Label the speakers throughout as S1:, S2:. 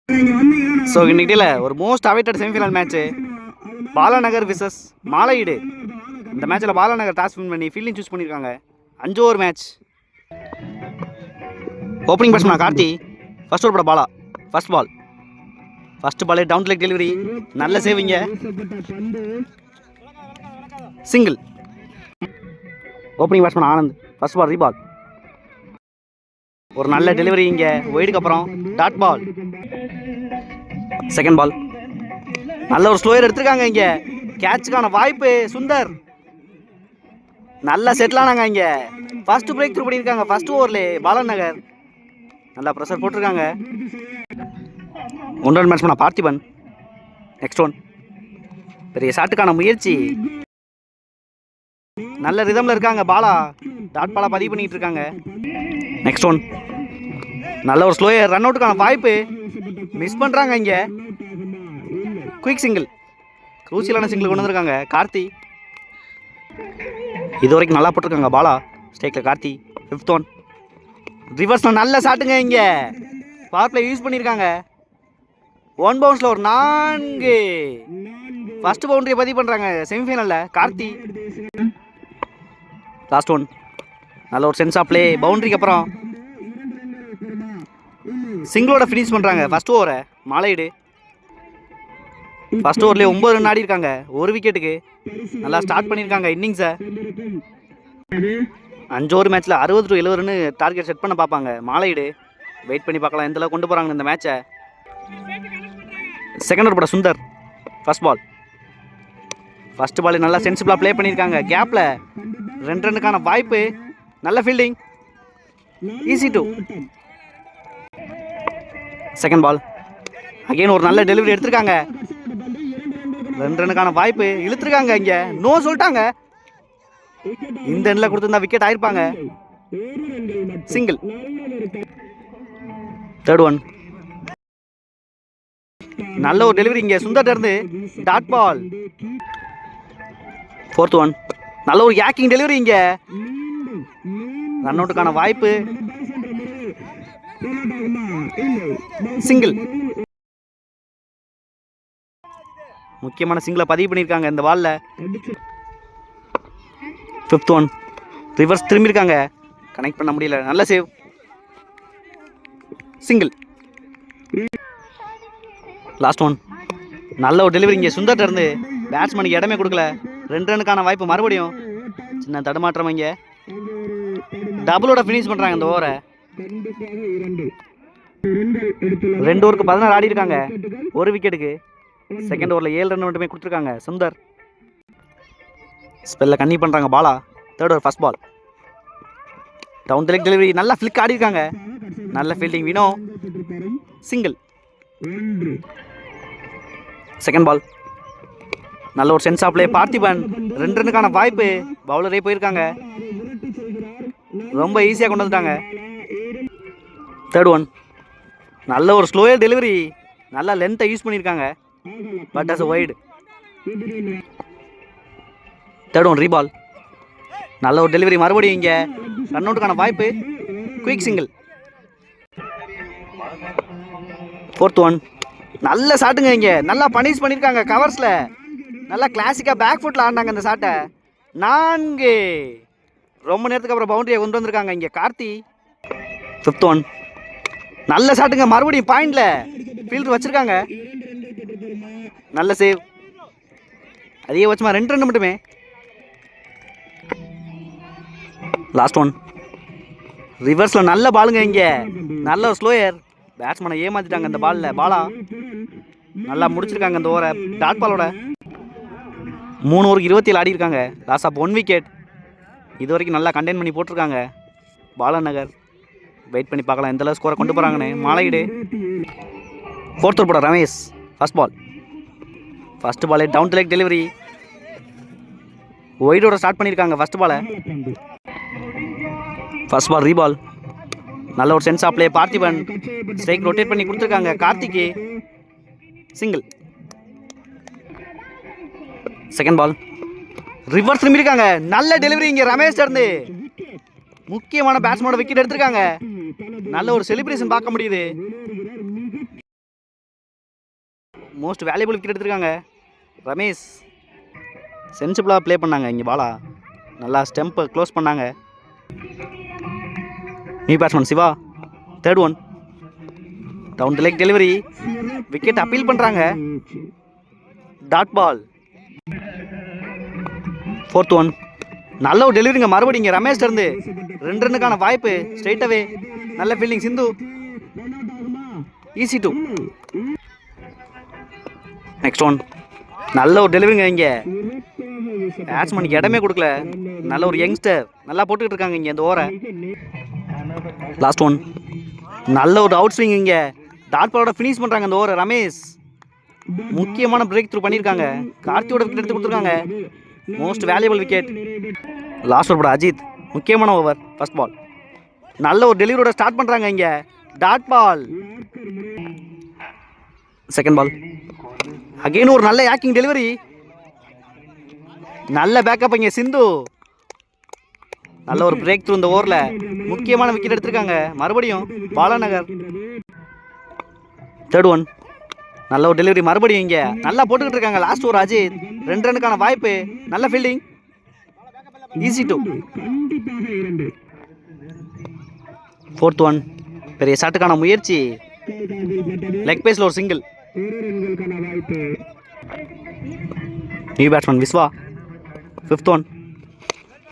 S1: So இன்னைக்கு ஒரு most awaited semifinal match Balanagar versus Malaiyidu. இந்த மேட்ச்சில் பாலாநகர் டாஸ் வின் பண்ணி ஃபீல்டிங் சூஸ் பண்ணியிருக்காங்க. 5 over match. Opening batsman Karthi. First over Bala. First ball. First பாலே டவுன் லெக் டெலிவரி. நல்ல சேவிங்க. Single. Opening batsman Anand. First ball reball. ஒரு நல்ல டெலிவரி இங்கே ஒயிடுக்கு அப்புறம் டாட் பால். Second ball. நல்ல ஒரு ஸ்லோயர் எடுத்திருக்காங்க. இங்கே கேட்சுக்கான வாய்ப்பு சுந்தர். நல்லா செட்டில் ஆனாங்க. இங்கே ஃபர்ஸ்ட் பிரேக் த்ரூ பண்ணியிருக்காங்க. ஃபர்ஸ்ட் ஓவர்லே பாலாநகர் நல்லா ப்ரெஷர் போட்டிருக்காங்க. 1 ரன் பேட்ஸ்மேனா பார்த்திபன். Next one. பெரிய ஷாட்டுக்கான முயற்சி. நல்ல ரிதமில் இருக்காங்க. பாலா டாட் பாலா பதிவு பண்ணிட்டு இருக்காங்க. Next one. நல்ல ஒரு ஸ்லோயர். ரன் அவுட்டுக்கான வாய்ப்பு மிஸ் பண்ணுறாங்க. இங்கே குயிக் சிங்கிள். க்ரூசியலான சிங்கிள் கொண்டு வந்திருக்காங்க கார்த்தி. இது வரைக்கும் நல்லா போட்டிருக்காங்க பாலா. ஸ்டேக்கில் கார்த்தி. 5th one. ரிவர்ஸில் நல்ல ஷாட்டுங்க. இங்கே பவர் பிளே யூஸ் பண்ணியிருக்காங்க. 1 பவுன்ஸில் ஒரு 4. ஃபர்ஸ்ட் பவுண்டரியை பதிவு பண்ணுறாங்க செமிஃபைனலில் கார்த்தி. Last one. நல்ல ஒரு சென்ஸ் ஆஃப் பிளே. பவுண்டரிக்கு அப்புறம் சிங்கிளோட ஃபினிஷ் பண்ணுறாங்க ஃபர்ஸ்ட் ஓவரை மாலையீடு. ஃபர்ஸ்ட் ஓவர்லேயே 9 ரன் ஆடி இருக்காங்க. ஒரு விக்கெட்டுக்கு நல்லா ஸ்டார்ட் பண்ணியிருக்காங்க இன்னிங்ஸை. 5 ஓவர் மேட்ச்சில் 60 to 70 ரன் டார்கெட் செட் பண்ண பார்ப்பாங்க மாலையீடு. வெயிட் பண்ணி பார்க்கலாம் எந்த அளவுக்கு கொண்டு போகிறாங்க இந்த மேட்சை. Second over Sundar. First ball. First ball நல்லா சென்சிபிளாக ப்ளே பண்ணியிருக்காங்க. கேப்பில் 2 ரன்னுக்கான வாய்ப்பு. நல்ல fielding. Easy two. Second ball. Again ஒரு நல்ல டெலிவரி எடுத்திருக்காங்க. 2 ரன்னுக்கான வாய்ப்பு. இழுத்துருக்காங்க. இங்கே நோ சொல்லிட்டாங்க. இந்த எண்ணில் கொடுத்துருந்தா விக்கெட் ஆயிருப்பாங்க. சிங்கிள். Third one. நல்ல ஒரு டெலிவரி இங்கே சுந்தர் இருந்து டாட் பால். 4th one. நல்ல ஒரு யாக்கிங் டெலிவரி. இங்கே ரன் அவுட்டுக்கான வாய்ப்பு. சிங்கிள். முக்கியமான சிங்கிளை பதிவு பண்ணியிருக்காங்க இந்த பால்ல. 5th one. ரிவர்ஸ் திரும்பியிருக்காங்க. கனெக்ட் பண்ண முடியல. நல்ல சேவ். சிங்கிள். Last one. நல்ல ஒரு டெலிவரி இங்கே சுந்தர் இருந்து பேட்ஸ்மேனுக்கு இடமே கொடுக்கல. 2 ரன்னுக்கான வாய்ப்பு. மறுபடியும் சின்ன தடுமாற்றம். இங்கே டபுளோட ஃபினிஷ் பண்ணுறாங்க இந்த ஓவரை. 2 ஓவருக்கு 16 ஆடி இருக்காங்க. ஒரு விக்கெட்டுக்கு. செகண்ட் ஓவரில் 7 ரன் மட்டுமே கொடுத்துருக்காங்க சுந்தர். ஸ்பெல்ல கன்னி பண்ணுறாங்க Bala. Third over first ball. Down leg delivery. நல்லா ஃபிளிக் ஆடி இருக்காங்க. நல்ல fielding Vino. Single. Second ball. நல்ல ஒரு சென்ஸ் ஆஃப் பிளே பார்த்திபன். 2 ரன்னுக்கான வாய்ப்பு. பவுலரே போயிருக்காங்க. ரொம்ப ஈஸியாக கொண்டு வந்துட்டாங்க. Third one. நல்ல ஒரு ஸ்லோயர் டெலிவரி. நல்ல லென்த்தை யூஸ் பண்ணியிருக்காங்க. But as wide. Third one reball. நல்ல ஒரு டெலிவரி. மறுபடியும் இங்கே ரன் அவுட்டுக்கான வாய்ப்பு. Quick single. 4th one. நல்ல ஷாட்டுங்க. இங்கே நல்லா பனிஷ் பண்ணியிருக்காங்க கவர்ஸில். நல்லா கிளாசிக்காக பேக் ஃபுட்டில் ஆடினாங்க இந்த ஷாட்டை. 4. ரொம்ப நேரத்துக்கு அப்புறம் பவுண்டரியை கொண்டு வந்திருக்காங்க இங்கே கார்த்தி. 5th one. நல்ல ஷாட்டுங்க. மறுபடியும் பாயிண்டில் ஃபீல்டர் வச்சுருக்காங்க. நல்ல சேவ். அதிகபட்சமாக 2 ரன் மட்டுமே. Last one. ரிவர்ஸில் நல்ல பாலுங்க. இங்கே நல்ல ஒரு ஸ்லோயர். பேட்ஸ்மேனை ஏமாற்றிட்டாங்க இந்த பாலில். பாலா நல்லா முடிச்சிருக்காங்க இந்த ஓவரை டாட் பாலோட. 3 ஓவருக்கு 27 ஆடி இருக்காங்க. Loss of 1 wicket. இது வரைக்கும் நல்லா கண்டெயின் பண்ணி போட்டிருக்காங்க பாலாநகர். வெயிட் பண்ணி பார்க்கலாம் எந்த அளவு ஸ்கோரை கொண்டு போகிறாங்கன்னு மாலையீடு. 4th over Ramesh. First ball. First பாலே டவுன் லெக் டெலிவரி. ஒயிடோட ஸ்டார்ட் பண்ணியிருக்காங்க ஃபர்ஸ்ட் பாலை. First ball reball. நல்ல ஒரு sense of play Parthiban. Strike rotate பண்ணி கொடுத்துருக்காங்க கார்த்திக்கு. சிங்கிள். Second ball. ரிவர்ஸ் திரும்பியிருக்காங்க. நல்ல டெலிவரி இங்கே ரமேஷ் இருந்து. முக்கியமான பேட்ஸ்மேனோட விக்கெட் எடுத்திருக்காங்க. நல்ல ஒரு செலிப்ரேஷன் பார்க்க முடியுது. மோஸ்ட் வேல்யூபிள் விக்கெட் எடுத்திருக்காங்க ரமேஷ். சென்சிபிளாக ப்ளே பண்ணாங்க இங்கே பாலா. நல்லா ஸ்டெம்பை க்ளோஸ் பண்ணாங்க. New batsman Siva. Third one. Down the leg delivery. Wicket appeal பண்ணுறாங்க. Dot ball. Fourth one. நல்ல ஒரு டெலிவரிங்க மறுபடியும் இங்கே ரமேஷ் இருந்து 2 ரன்னுக்கான வாய்ப்பு. Straight away. நல்ல ஃபீல்டிங் சிந்து. ஈஸி 2. Next one. நல்ல ஒரு டெலிவரிங்க இங்கே. பேட்ஸ்மேனுக்கு இடமே கொடுக்கல. நல்ல ஒரு யங்ஸ்டர் நல்லா போட்டுக்கிட்டு இருக்காங்க இங்கே இந்த ஓவரை. Last one. நல்ல ஒரு அவுட் ஸ்விங் இங்கே. டாட் பாலோட ஃபினிஷ் பண்ணுறாங்க இந்த ஓவரை ரமேஷ். முக்கியமான பிரேக் த்ரூ பண்ணியிருக்காங்க. கார்த்தியோட விக்கெட் எடுத்து கொடுத்துருக்காங்க. Most valuable wicket. Last over Ajith. முக்கியமான ஓவர். ஃபர்ஸ்ட் பால். நல்ல ஒரு டெலிவரியோட ஸ்டார்ட் பண்ணுறாங்க இங்கே. Dot ball. Second ball. Again ஒரு நல்ல ஆக்கிங் டெலிவரி. நல்ல பேக்கப் இங்கே சிந்து. நல்ல ஒரு பிரேக் த்ரூ இந்த ஓவரில். முக்கியமான விக்கெட் எடுத்திருக்காங்க மறுபடியும் பாலாநகர். Third one. நல்ல ஒரு டெலிவரி மறுபடியும் இங்கே. நல்லா போட்டுக்கிட்டு இருக்காங்க. Last over Ajith. 2 ரன்னுக்கான வாய்ப்பு. நல்ல ஃபீல்டிங். ஈஸி 2. Fourth one. பெரிய ஷாட்டுக்கான முயற்சி. லெக் பேஸில் ஒரு single. New batsman Vishwa. Fifth one.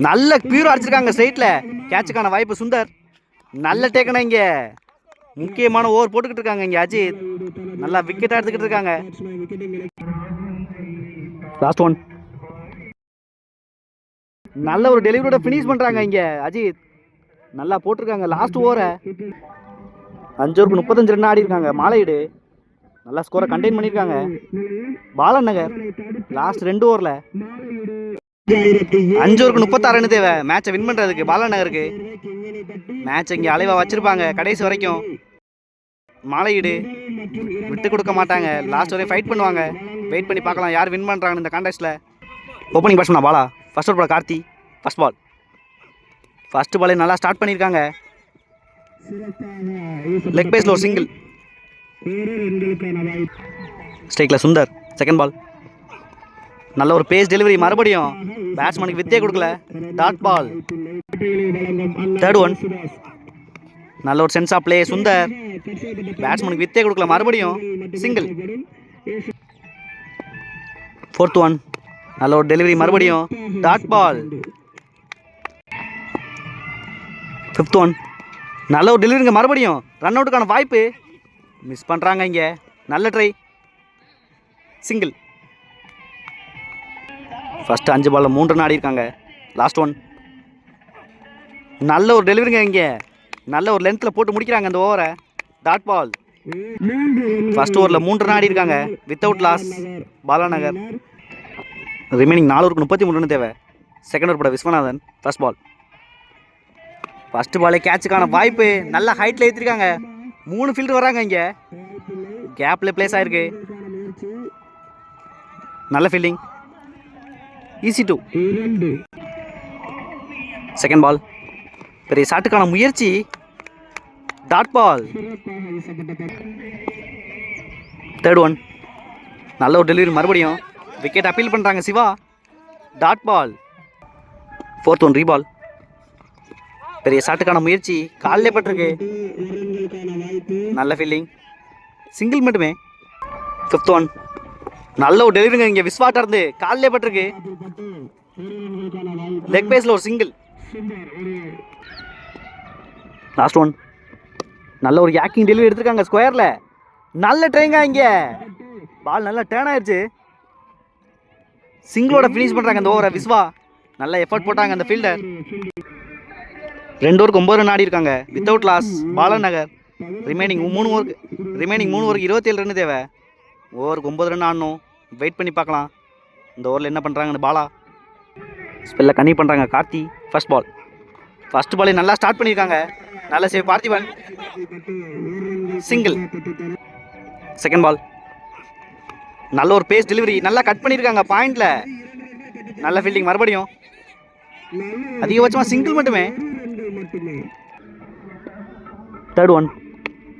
S1: நல்ல பியூர் அடிச்சிருக்காங்க ஸ்ட்ரைட்டில். கேட்சுக்கான வாய்ப்பு சுந்தர். நல்ல டேக்கனா இங்கே. முக்கியமான ஓவர் போட்டுக்கிட்டு இருக்காங்க இங்கே அஜித். நல்லா விக்கெட் எடுத்துக்கிட்டு இருக்காங்க. Last one. நல்ல ஒரு டெலிவரியோட ஃபினிஷ் பண்ணுறாங்க இங்கே அஜித். நல்லா போட்டிருக்காங்க லாஸ்ட் ஓவரை. 5 ஓவருக்கு 35 ரன் ஆடி இருக்காங்க மாலையீடு. நல்லா ஸ்கோரை கண்டெயின் பண்ணியிருக்காங்க பாலநகர். லாஸ்ட் 2 ஓவரில் 5 ஓவருக்கு 36 ரன் தேவை மேட்சை வின் பண்ணுறதுக்கு பாலநகருக்கு. மேட்ச் இங்கே அலைவா வச்சிருப்பாங்க கடைசி வரைக்கும். மாலையீடு விட்டு கொடுக்க மாட்டாங்க. லாஸ்ட் வரையும் ஃபைட் பண்ணுவாங்க. வெயிட் பண்ணி பார்க்கலாம் யார் வின் பண்ணுறாங்கன்னு இந்த கான்டெஸ்ட்டில். Opening batsman Bala. First over Karthi. First ball. First பாலே நல்லா ஸ்டார்ட் பண்ணியிருக்காங்க. லெக் பேஸில் ஒரு சிங்கிள். ஸ்ட்ரைக்கில் சுந்தர். Second ball. நல்ல ஒரு பேஸ் டெலிவரி மறுபடியும். பேட்ஸ்மேனுக்கு வித்தே கொடுக்கல. Dot ball. Third one. நல்ல ஒரு சென்ஸ் ஆஃப் பிளே சுந்தர். பேட்ஸ்மேனுக்கு வித்தே கொடுக்கல மறுபடியும் சிங்கிள். Fourth one. நல்ல ஒரு டெலிவரி மறுபடியும். Dot ball. Fifth one. நல்ல ஒரு டெலிவரிங்க மறுபடியும். ரன் அவுட்டுக்கான வாய்ப்பு. மிஸ் பண்ணுறாங்க இங்கே. நல்ல ட்ரை. சிங்கிள். ஃபஸ்ட்டு 5 பாலில் 3 ரன் ஆடி இருக்காங்க. Last one. நல்ல ஒரு டெலிவரிங்க இங்கே. நல்ல ஒரு லென்த்தில் போட்டு முடிக்கிறாங்க அந்த ஓவரை. Dot ball. ஃபர்ஸ்ட் ஓவரில் 3 ரன் ஆடி இருக்காங்க. Without loss பாலாநகர். ரிமைனிங் 4 ஓவருக்கு 33 ரன் தேவை. செகண்ட் ஓவர் பட விஸ்வநாதன். First ball. ஃபர்ஸ்ட் பாலே கேட்சுக்கான வாய்ப்பு. நல்ல ஹைட்டில் ஏற்றிருக்காங்க. 3 ஃபீல்டர் வராங்க இங்கே. கேப்பில் பிளேஸ் ஆயிருக்கு. நல்ல ஃபீல்டிங். ஈஸி 2. Second ball. பெரிய ஷாட்டுக்கான முயற்சி. Dot ball. Third one. நல்ல ஒரு டெலிவரி மறுபடியும். விக்கெட் அப்பீல் பண்ணுறாங்க Siva. Dot ball. Fourth one reball. பெரிய ஷாட்டுக்கான முயற்சி. காலிலே பட்டிருக்கு. நல்ல ஃபீல்டிங். சிங்கிள் மட்டுமே. Fifth one. நல்ல ஒரு டெலிவரிங்க இங்கே. விஸ்வாட்டா இருந்து காலிலே பட்டிருக்கு. லெக் பேஸில் ஒரு சிங்கிள். Last one. நல்ல ஒரு யாக்கிங் டெலிவரி எடுத்திருக்காங்க ஸ்கொயரில். நல்ல ட்ரைங்க இங்கே. பால் நல்லா டேர்ன் ஆயிடுச்சு. சிங்கிளோட ஃபினிஷ் பண்ணுறாங்க இந்த ஓவரை விஸ்வா. நல்ல எஃபர்ட் போட்டாங்க அந்த ஃபீல்டர். 2 ஓவருக்கு 9 ரன் ஆடி இருக்காங்க. Without loss Balanagar. ரிமைனிங் 3 ஓவருக்கு 27 ரன் தேவை. ஓவருக்கு 9 ரன் ஆடணும். வெயிட் பண்ணி பார்க்கலாம் இந்த ஓவரில் என்ன பண்ணுறாங்கன்னு. பாலா ஸ்பெல்லில் கன்னி பண்ணுறாங்க கார்த்தி. First ball. ஃபர்ஸ்ட் பாலே நல்லா ஸ்டார்ட் பண்ணியிருக்காங்க. நல்ல save Parthiban. Single. Second ball. நல்ல ஒரு பேஸ் டெலிவரி. நல்லா கட் பண்ணியிருக்காங்க பாயிண்டில். நல்ல ஃபீல்டிங் மறுபடியும். அதிகபட்சமாக சிங்கிள் மட்டுமே. Third one.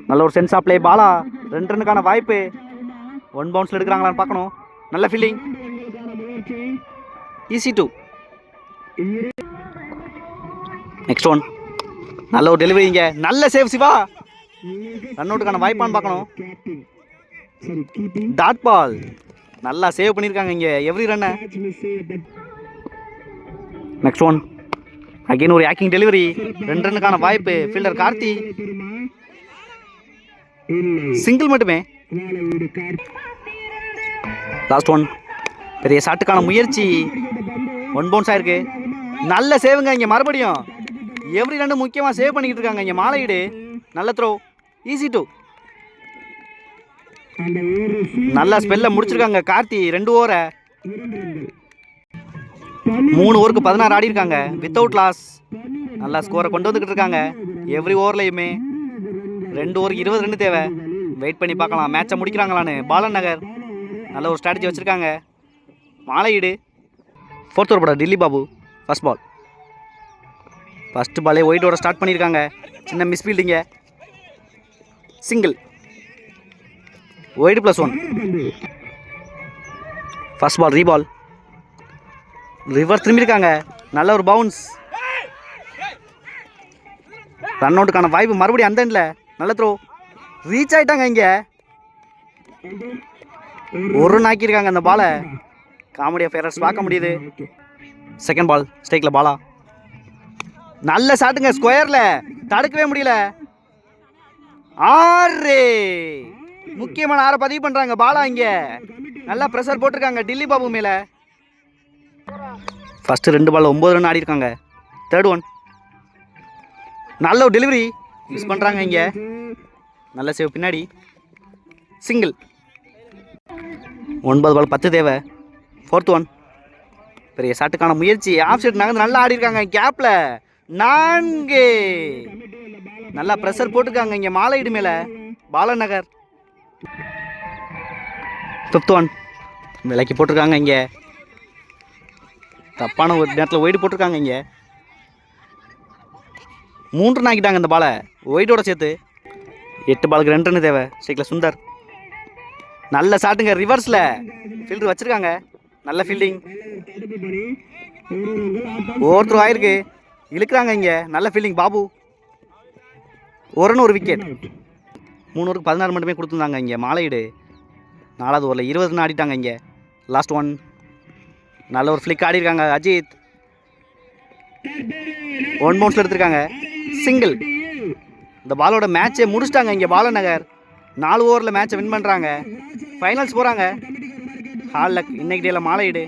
S1: நல்ல ஒரு சென்ஸ் ஆஃப் பிளே பாலா. 2 ரன்னுக்கான வாய்ப்பு. ஒன் பவுன்ஸில் எடுக்கிறாங்களான்னு பார்க்கணும். நல்ல fielding. Easy two. Next one. நல்ல ஒரு டெலிவரிங்க. நல்ல சேவ் சிவா. ரன் அவுட்டுக்கான வாய்ப்பான்னு பார்க்கணும். Dot ball. நல்லா சேவ் பண்ணியிருக்காங்க இங்கே எவ்ரி ரன்னை. Next one. அகைன் ஒரு ஆக்கிங் டெலிவரி. 2 ரன்னுக்கான வாய்ப்பு. ஃபீல்டர் கார்த்தி. சிங்கிள் மட்டுமே. Last one. பெரிய ஷாட்டுக்கான முயற்சி. ஒன் பவுன்ஸ் ஆயிருக்கு. நல்ல சேவுங்க இங்கே மறுபடியும். எவ்ரி ரன்னு முக்கியமாக சேவ் பண்ணிக்கிட்டு இருக்காங்க இங்கே மாலையீடு. நல்ல த்ரோ. Easy two. நல்லா ஸ்பெல்ல முடிச்சிருக்காங்க கார்த்தி. 2 ஓவரை 3 ஓவருக்கு 16 ஆடி இருக்காங்க வித்தவுட் லாஸ். நல்லா ஸ்கோரை கொண்டு வந்துக்கிட்டு இருக்காங்க எவ்ரி ஓவர்லையுமே. 2 ஓவருக்கு 20 ரன் தேவை. வெயிட் பண்ணி பார்க்கலாம் மேட்சை முடிக்கிறாங்களான்னு. பாலன் நகர் நல்ல ஒரு ஸ்ட்ராட்டஜி வச்சுருக்காங்க. மாலையீடு. 4th ஓவர் போட Dilli Babu. First ball. First பாலே ஒயிட்டோட ஸ்டார்ட் பண்ணியிருக்காங்க. சின்ன மிஸ் ஃபீல்டிங்க. Single. Wide +1. First ball reball. Reverse திரும்பியிருக்காங்க. நல்ல ஒரு பவுன்ஸ். ரன் அவுட்டுக்கான வாய்ப்பு மறுபடியும் அந்த எண்டில். நல்ல த்ரோ. ரீச் ஆகிட்டாங்க இங்கே. ஒரு ரன் ஆக்கியிருக்காங்க அந்த பாலை. காமெடி அஃபேரர்ஸ் பார்க்க முடியுது. செகண்ட் பால் ஸ்ட்ரைக்கில் பாலா. நல்ல ஷாட்டுங்க ஸ்கொயரில். தடுக்கவே முடியல. 6. முக்கியமான 6 பதிவு பண்ணுறாங்க பாலா இங்கே. நல்லா ப்ரெஷர் போட்டிருக்காங்க டில்லி பாபு மேலே. ஃபஸ்ட்டு 2 பால் 9 ரன் ஆடி இருக்காங்க. Third one. நல்ல ஒரு டெலிவரி. மிஸ் பண்ணுறாங்க இங்கே. நல்ல சேவ் பின்னாடி. சிங்கிள். 9 பால் 10 தேவை. 4th one. பெரிய ஷாட்டுக்கான முயற்சி. ஆஃப் சைட் நகர்ந்து நல்லா ஆடி இருக்காங்க கேப்பில். 4. நல்லா ப்ரெஷர் போட்டிருக்காங்க இங்கே மாலையீடு மேலே. பாலன் நகர். 5th one. விலைக்கு போட்டிருக்காங்க இங்கே. தப்பான ஒரு நேரத்தில் ஒயிடு போட்டிருக்காங்க இங்கே. 3 ரன் ஆக்கிட்டாங்க இந்த பாலை ஒயிட்டோட சேர்த்து. 8 பாலுக்கு 2 ரன் தேவை. ஸ்ட்ரைக்கில் சுந்தர். நல்ல ஷாட்டுங்க ரிவர்ஸில். ஃபீல்டர் வச்சுருக்காங்க. நல்ல ஃபீல்டிங். ஒவ்வொருத்தரும் ஆயிருக்கு. இழுக்கிறாங்க இங்கே. நல்ல ஃபீல்டிங் பாபு. ஒரு ரன் ஒரு விக்கெட். 3 ஓவருக்கு 16 மட்டுமே கொடுத்துருந்தாங்க இங்கே மாலையீடு. 4வது ஓவரில் 20 ரன் ஆடிட்டாங்க இங்கே. Last one. நல்ல ஒரு ஃப்ளிக் ஆடி இருக்காங்க அஜித். 1 பவுன்ஸில் எடுத்திருக்காங்க. சிங்கிள். இந்த பாலோட மேட்சை முடிச்சிட்டாங்க இங்கே பாலன் நகர். 4 ஓவரில் மேட்சை வின் பண்ணுறாங்க. ஃபைனல்ஸ் போகிறாங்க. ஹால் லக் இன்னைக்கு டேல மாலையீடு.